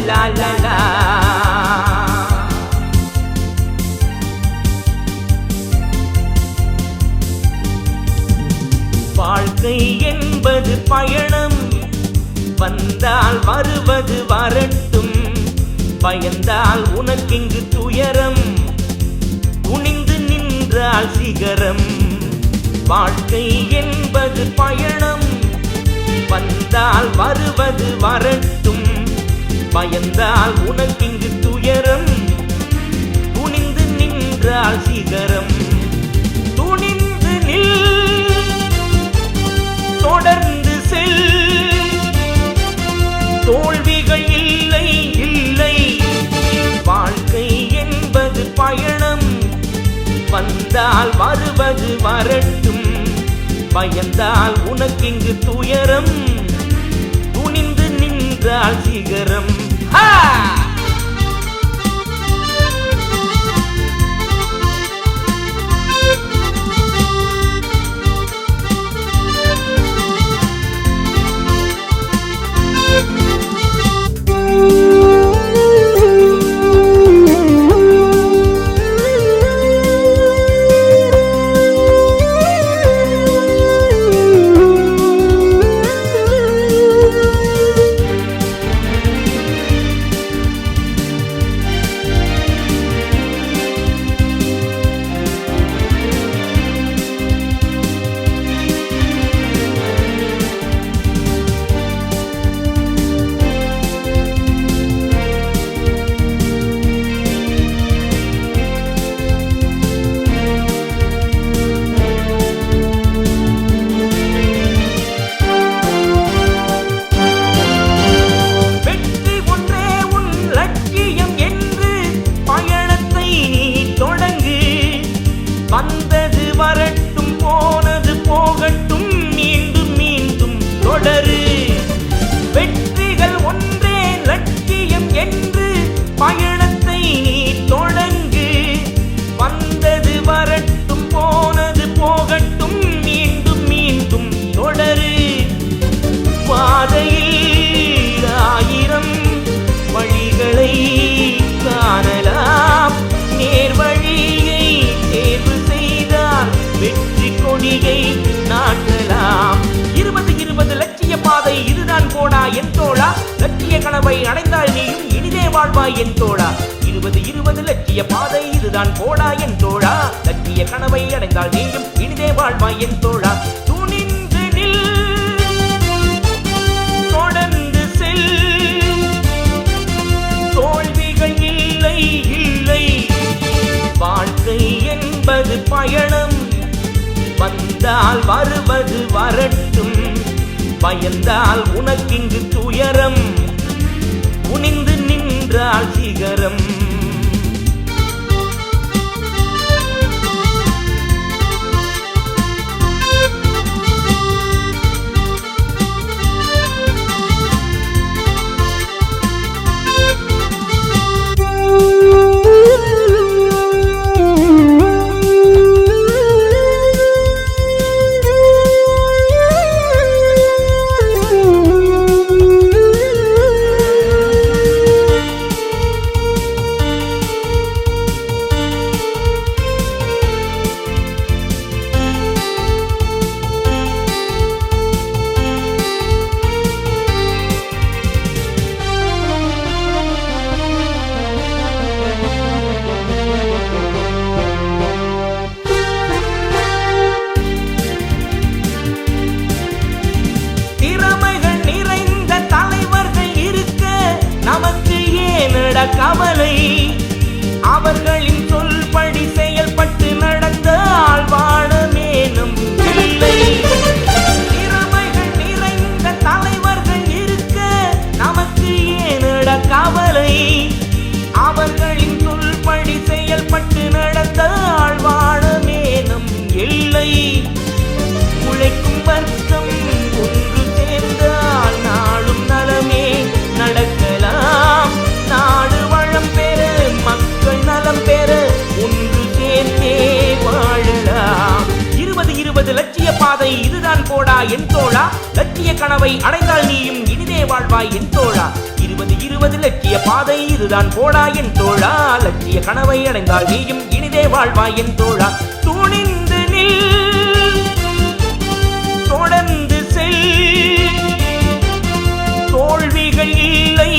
லா லா லா. வாழ்க்கை என்பது பயணம், வந்தால் வருவது வரட்டும், பயந்தால் உனக்கிங்கு துயரம், குனிந்து நின்றால் சிகரம். வாழ்க்கை என்பது பயணம், வந்தால் வருவது வரட்டும், பயந்தால் உனக்கிங்கு துயரம், குனிந்து நின்றால் சிகரம். துணிந்து நில், தொடர்ந்து செல், தோல்விகள் இல்லை இல்லை. வாழ்க்கை என்பது பயணம், வந்தால் வருவது வரட்டும், பயந்தால் உனக்கிங்கு துயரம், துணிந்து நின்றால் சிகரம். வந்தது வரட்டும், போனது போகட்டும், மீண்டும் மீண்டும் தொடரு. வெற்றிகள் ஒன்றே லட்சியம் என்று பயணத்தை நீ தொடங்கு. வந்தது வரட்டும், போனது போகட்டும், மீண்டும் மீண்டும் தொடரு. பாதையில் ஆயிரம் வழிகளை காணலாம், நேர்வழியை தேர்வு செய்தால் வெற்றி கொடியை நாட்டலாம். 20 லட்சிய பாதை இதுதான் போடா என் தோழா, லட்சிய கனவை அடைந்தால் நீயும் இனிதே வாழ்வாய் என் தோழா. 20 லட்சிய பாதை இதுதான் போடா என் தோழா, லட்சிய கனவை அடைந்தால் நீயும் இனிதே வாழ்வாய் என் தோழா. துணிந்து நில், தொடர்ந்து செல், தோல்விகள் இல்லை இல்லை. வாழ்க்கை என்பது பயணம், வந்தால் வருவது வரட்டும், பயந்தால் உனக்கிங்கு துயரம், குனிந்து நின்றால் சிகரம். கவலை, அவர்களின் சொல்படி செயல்பட்டு நடந்தால் வாழமேனும் இல்லை. திறமைகள் நிறைந்த தலைவர்கள் இருக்க நமக்கு ஏனட கவலை, அவர்களின் சொல்படி செயல்பட்டு நடந்தால் வாழமேனும் இல்லை. உழைக்கும் வர்க்கம் ஒன்று சேர்ந்தால் நாளும் நலமே நடக்கலாம், நாடு வளம் பெற மக்கள் நலம் பெற ஒன்று சேர்ந்தே வாழலாம். 20 லட்சிய பாதை இது போடா என் தோழா, லட்சிய கனவை அடைந்தால் நீயும் இனிதே வாழ்வாய் என் தோழா. 20 லட்சிய பாதை இதுதான் போடா என் தோழா, லட்சிய கனவை அடைந்தால் நீயும் இனிதே வாழ்வாய் என் தோழா. துணிந்து நில், தொடர்ந்து செல், தோல்விகள் இல்லை